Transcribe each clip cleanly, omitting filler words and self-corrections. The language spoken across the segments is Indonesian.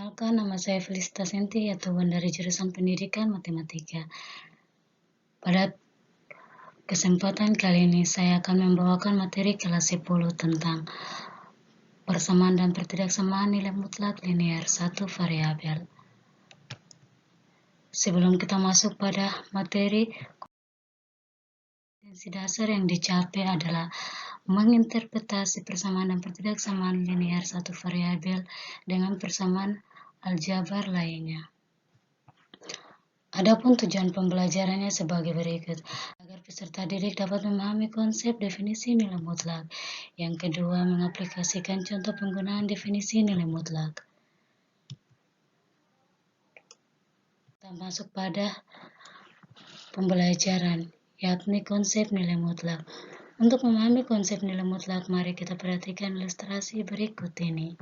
Perkenalkan, nama saya Felicitas Enti, yaitu dari jurusan Pendidikan Matematika. Pada kesempatan kali ini, saya akan membawakan materi kelas 10 tentang persamaan dan pertidaksamaan nilai mutlak linear satu variabel. Sebelum kita masuk pada materi, kompetensi dasar yang dicapai adalah menginterpretasi persamaan dan pertidaksamaan linear satu variabel dengan persamaan aljabar lainnya. Adapun tujuan pembelajarannya sebagai berikut, agar peserta didik dapat memahami konsep definisi nilai mutlak. Yang kedua, mengaplikasikan contoh penggunaan definisi nilai mutlak. Kita masuk pada pembelajaran, yakni konsep nilai mutlak. Untuk memahami konsep nilai mutlak, mari kita perhatikan ilustrasi berikut ini.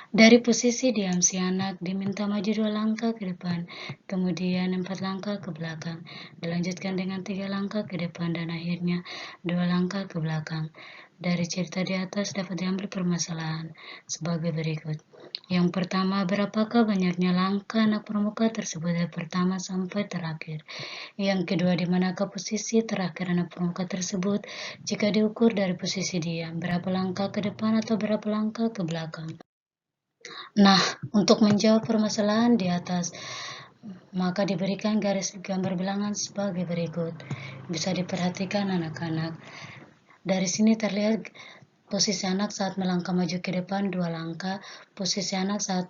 Dari posisi diam, si anak diminta maju 2 langkah ke depan, kemudian 4 langkah ke belakang, dilanjutkan dengan 3 langkah ke depan, dan akhirnya 2 langkah ke belakang. Dari cerita di atas dapat diambil permasalahan sebagai berikut. Yang pertama, berapakah banyaknya langkah anak pramuka tersebut dari pertama sampai terakhir? Yang kedua, di manakah posisi terakhir anak pramuka tersebut jika diukur dari posisi diam? Berapa langkah ke depan atau berapa langkah ke belakang? Nah, untuk menjawab permasalahan di atas, maka diberikan garis gambar bilangan sebagai berikut. Bisa diperhatikan anak-anak. Dari sini terlihat posisi anak saat melangkah maju ke depan 2 langkah, posisi anak saat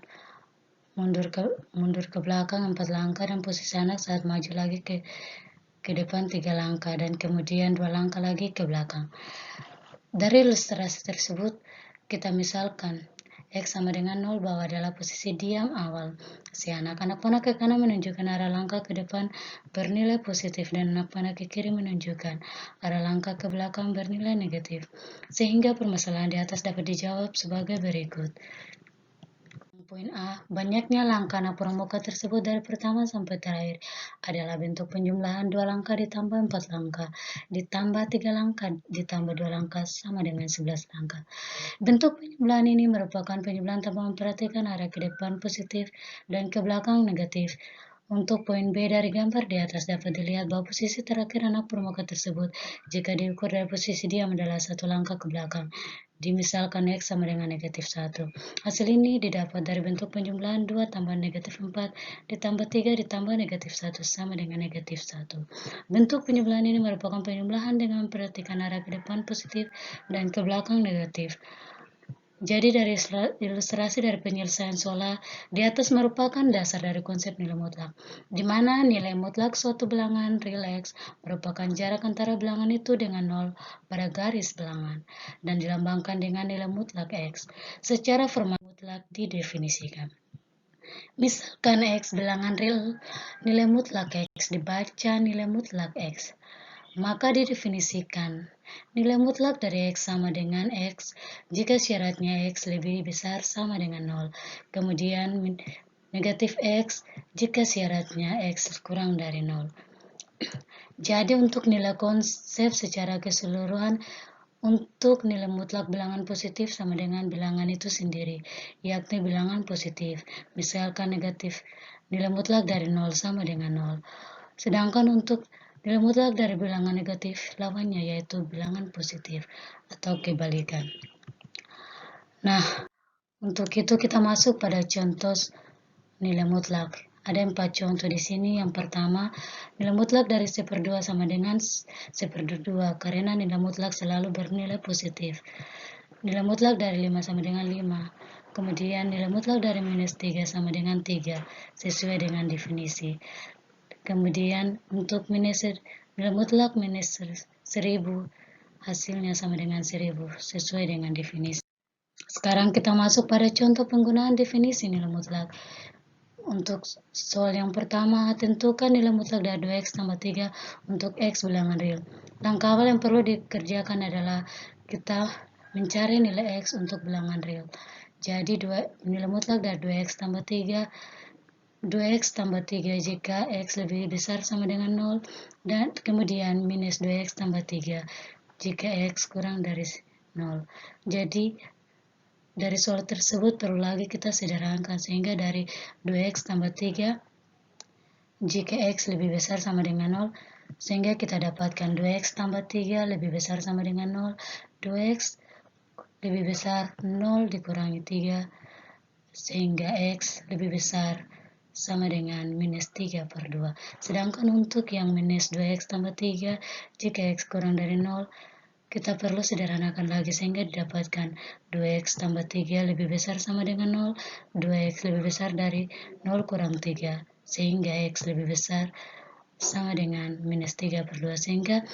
mundur ke belakang 4 langkah, dan posisi anak saat maju lagi ke depan 3 langkah, dan kemudian 2 langkah lagi ke belakang. Dari ilustrasi tersebut, kita misalkan X sama dengan 0 bahwa adalah posisi diam awal. Si anak-anak panah ke kanan menunjukkan arah langkah ke depan bernilai positif, dan anak panah ke kiri menunjukkan arah langkah ke belakang bernilai negatif. Sehingga permasalahan di atas dapat dijawab sebagai berikut. Poin A, banyaknya langkah anak pramuka tersebut dari pertama sampai terakhir adalah bentuk penjumlahan 2 langkah ditambah 4 langkah, ditambah 3 langkah, ditambah 2 langkah sama dengan 11 langkah. Bentuk penjumlahan ini merupakan penjumlahan tanpa memperhatikan arah ke depan positif dan ke belakang negatif. Untuk poin B dari gambar di atas dapat dilihat bahwa posisi terakhir anak pramuka tersebut jika diukur dari posisi diam adalah 1 langkah ke belakang. Dimisalkan X sama dengan negatif 1. Hasil ini didapat dari bentuk penjumlahan 2 tambah negatif 4 ditambah 3 ditambah negatif 1 sama dengan negatif 1. Bentuk penjumlahan ini merupakan penjumlahan dengan memperhatikan arah ke depan positif dan ke belakang negatif. Jadi dari ilustrasi dari penyelesaian soal di atas merupakan dasar dari konsep nilai mutlak, di mana nilai mutlak suatu bilangan real X merupakan jarak antara bilangan itu dengan 0 pada garis bilangan, dan dilambangkan dengan nilai mutlak X. Secara formal mutlak didefinisikan. Misalkan X bilangan real, nilai mutlak X dibaca nilai mutlak X. Maka didefinisikan nilai mutlak dari X sama dengan X jika syaratnya X lebih besar sama dengan 0. Kemudian negatif X jika syaratnya X kurang dari 0. Jadi untuk nilai konsep secara keseluruhan, untuk nilai mutlak bilangan positif sama dengan bilangan itu sendiri, yakni bilangan positif. Misalkan negatif nilai mutlak dari 0 sama dengan 0. Sedangkan untuk nilai mutlak dari bilangan negatif lawannya yaitu bilangan positif atau kebalikan. Nah, untuk itu kita masuk pada contoh nilai mutlak. Ada 4 contoh di sini. Yang pertama, nilai mutlak dari 1/2 sama dengan 1/2 karena nilai mutlak selalu bernilai positif. Nilai mutlak dari 5 sama dengan 5. Kemudian nilai mutlak dari -3 sama dengan 3 sesuai dengan definisi. Kemudian untuk nilai mutlak -1000 hasilnya sama dengan 1000 sesuai dengan definisi. Sekarang kita masuk pada contoh penggunaan definisi nilai mutlak. Untuk soal yang pertama, tentukan nilai mutlak dari 2x tambah 3 untuk x bilangan real. Langkah awal yang perlu dikerjakan adalah kita mencari nilai x untuk bilangan real. Jadi nilai mutlak dari 2x tambah 3 2x tambah 3 jika x lebih besar sama dengan 0, dan kemudian minus 2x tambah 3 jika x kurang dari 0. Jadi Dari soal tersebut perlu lagi kita sederhanakan, sehingga dari 2x tambah 3 jika x lebih besar sama dengan 0, sehingga kita dapatkan 2x tambah 3 lebih besar sama dengan 0, 2x lebih besar 0 dikurangi 3, sehingga x lebih besar sama dengan minus 3 per 2. Sedangkan untuk yang minus 2x tambah 3, jika x kurang dari 0, kita perlu sederhanakan lagi, sehingga didapatkan 2x tambah 3 lebih besar sama dengan 0, 2x lebih besar dari 0 kurang 3, sehingga x lebih besar sama dengan minus 3 per 2, sehingga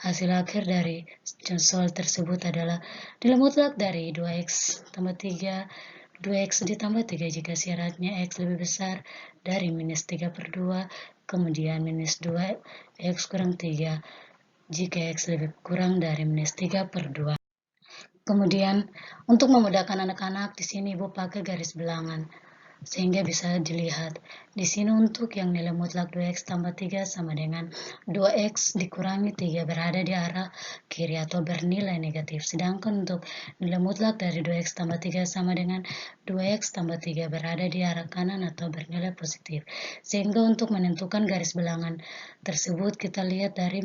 hasil akhir dari soal tersebut adalah nilai mutlak dari 2x tambah 3, 2x ditambah 3 jika syaratnya x lebih besar dari minus 3 per 2, kemudian minus 2x kurang 3 jika x lebih kurang dari minus 3 per 2. Kemudian, untuk memudahkan anak-anak, di sini Ibu pakai garis bilangan, sehingga bisa dilihat. Di sini untuk yang nilai mutlak 2x tambah 3 sama dengan 2x dikurangi 3 berada di arah kiri atau bernilai negatif. Sedangkan untuk nilai mutlak dari 2x tambah 3 sama dengan 2x tambah 3 berada di arah kanan atau bernilai positif. Sehingga untuk menentukan garis bilangan tersebut, kita lihat dari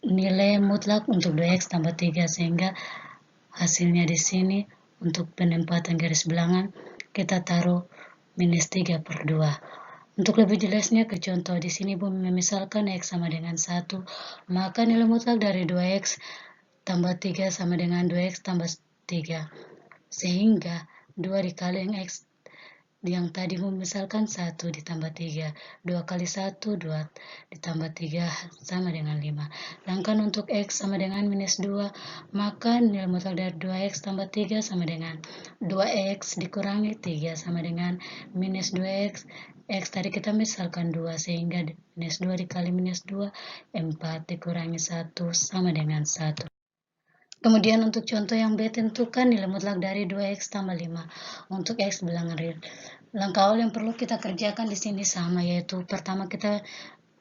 nilai mutlak untuk 2x tambah 3, sehingga hasilnya di sini untuk penempatan garis bilangan kita taruh minus 3 per 2. Untuk lebih jelasnya ke contoh di sini Bu memisalkan x sama dengan 1, maka nilai mutlak dari 2x tambah 3 sama dengan 2x tambah 3. Sehingga 2 dikali yang x yang tadi misalkan 1 ditambah 3, 2 kali 1, 2 ditambah 3 sama dengan 5. Sedangkan untuk x sama dengan minus 2, maka nilai mutlak dari 2x tambah 3 sama dengan 2x dikurangi 3 sama dengan minus 2x. X tadi kita misalkan 2, sehingga minus 2 dikali minus 2, 4 dikurangi 1 sama dengan 1. Kemudian untuk contoh yang B, tentukan nilai mutlak dari 2x tambah 5 untuk x bilangan real. Langkah awal yang perlu kita kerjakan di sini sama, yaitu pertama kita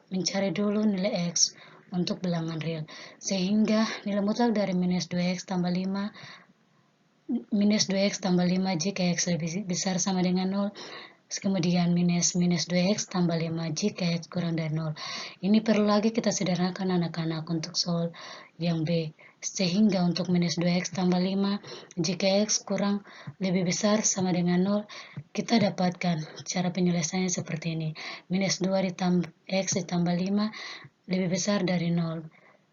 mencari dulu nilai x untuk bilangan real. Sehingga nilai mutlak dari minus 2x tambah 5 jika x lebih besar sama dengan 0, kemudian minus 2x tambah 5 jika x kurang dari 0. Ini perlu lagi kita sederhanakan anak-anak untuk soal yang B. Sehingga untuk minus 2x tambah 5 jika x kurang lebih besar sama dengan 0, kita dapatkan cara penyelesaiannya seperti ini. Minus 2 ditambah x ditambah 5 lebih besar dari 0.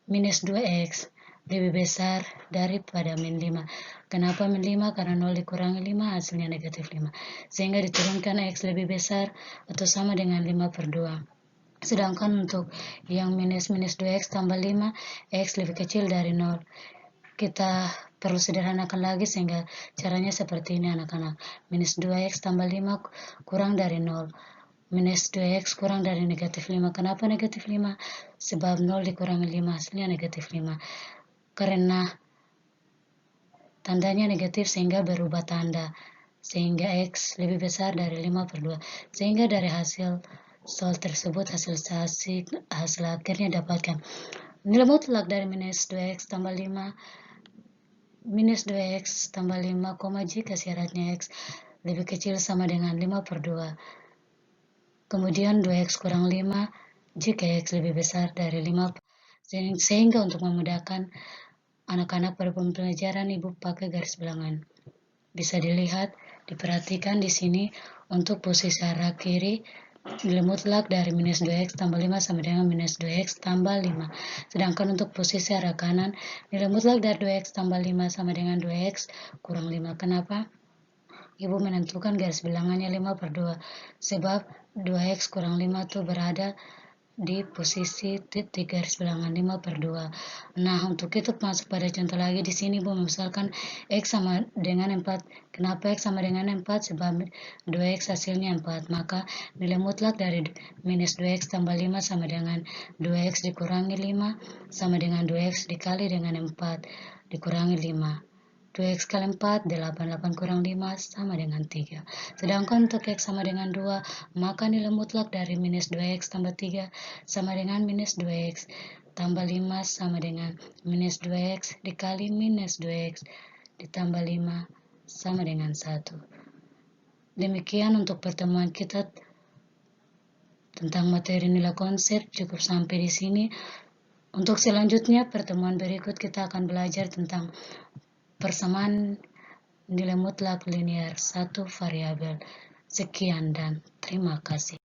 Minus 2x lebih besar daripada min 5. Kenapa min 5? Karena 0 dikurangi 5 hasilnya negatif 5. Sehingga diturunkan x lebih besar atau sama dengan 5 per 2. Sedangkan untuk yang minus 2x tambah 5, x lebih kecil dari 0. Kita perlu sederhanakan lagi, sehingga caranya seperti ini anak-anak. Minus 2x tambah 5 kurang dari 0. Minus 2x kurang dari negatif 5. Kenapa negatif 5? Sebab 0 dikurangi 5 hasilnya negatif 5. Karena tandanya negatif sehingga berubah tanda. Sehingga x lebih besar dari 5 per 2. Sehingga dari hasil soal tersebut, hasil akhirnya dapatkan nilai mutlak dari minus 2x tambah 5 jika syaratnya x lebih kecil sama dengan 5 per 2. Kemudian 2x kurang 5 jika x lebih besar dari 5. Sehingga untuk memudahkan anak-anak pada pembelajaran, Ibu pakai garis bilangan. Bisa dilihat, diperhatikan di sini untuk posisi arah kiri, nilai mutlak dari minus 2x tambah 5 sama dengan minus 2x tambah 5. Sedangkan untuk posisi arah kanan, nilai mutlak dari 2x tambah 5 sama dengan 2x kurang 5. Kenapa? Ibu menentukan garis bilangannya 5 per 2. Sebab 2x kurang 5 itu berada di posisi titik garis bilangan 5 per 2. Nah, untuk itu masuk pada contoh lagi di sini Bu, misalkan x sama dengan 4. Kenapa x sama dengan 4? Sebab 2x hasilnya 4. Maka nilai mutlak dari minus 2x tambah 5 sama dengan 2x dikurangi 5 sama dengan 2x dikali dengan 4 dikurangi 5. 2x kali 4, 8 kurang 5 sama dengan 3. Sedangkan untuk x sama dengan 2, maka nilai mutlak dari minus 2x tambah 3 sama dengan minus 2x tambah 5 sama dengan minus 2x dikali minus 2x ditambah 5 sama dengan 1. Demikian untuk pertemuan kita tentang materi nilai konsep cukup sampai di sini. Untuk selanjutnya pertemuan berikut kita akan belajar tentang persamaan nilai mutlak linear satu variabel. Sekian dan terima kasih.